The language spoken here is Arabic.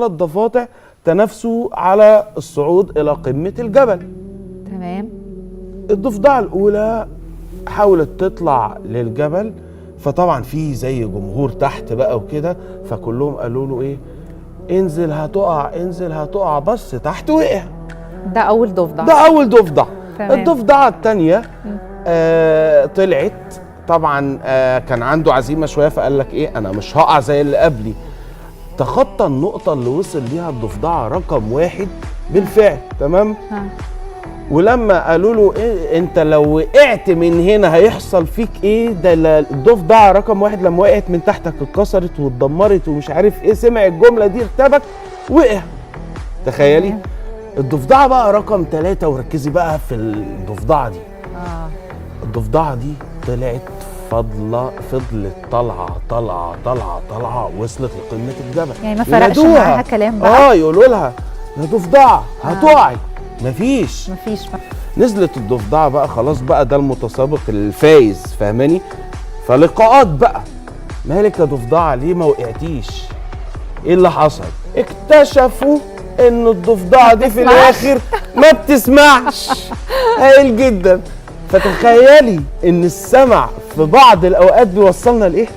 الضفادع تنافسوا على الصعود إلى قمة الجبل. تمام. الضفدعة الأولى حاولت تطلع للجبل، فطبعا في زي جمهور تحت بقى وكده، فكلهم قالوا له إيه؟ انزل هتقع انزل هتقع، بس تحت وقع. ده أول ضفدع. ده أول ضفدع. تمام. الضفدعة التانية طلعت طبعا، كان عنده عزيمة شوية، فقال لك إيه؟ أنا مش هقع زي اللي قبلي. تخطى النقطة اللي وصل ليها الضفدعة رقم 1 بالفعل. تمام؟ ولما قالوا له إيه انت لو وقعت من هنا هيحصل فيك ايه؟ ده الضفدعة رقم 1 لما وقعت من تحتك اتكسرت واتدمرت ومش عارف ايه، سمع الجملة دي ارتبك وقع. تخيلي. الضفدعة بقى رقم 3، وركزي بقى في الضفدعة دي. الضفدعة دي طلعت فضلت طالعة وصلت لقمة الجبل. يعني ما فرقش معاها كلام بقى؟ يقولوا لها يا ضفدعة هتقعي. مفيش. نزلت الضفدعة بقى، خلاص بقى ده المتسابق الفايز، فاهماني؟ فلقاءات بقى، مالك يا ضفدعة ليه ما وقعتيش؟ ايه اللي حصل؟ اكتشفوا ان الضفدعة دي في الاخر ما بتسمعش. هايل جدا. فتخيلي ان السمع في بعض الاوقات بيوصلنا لايه؟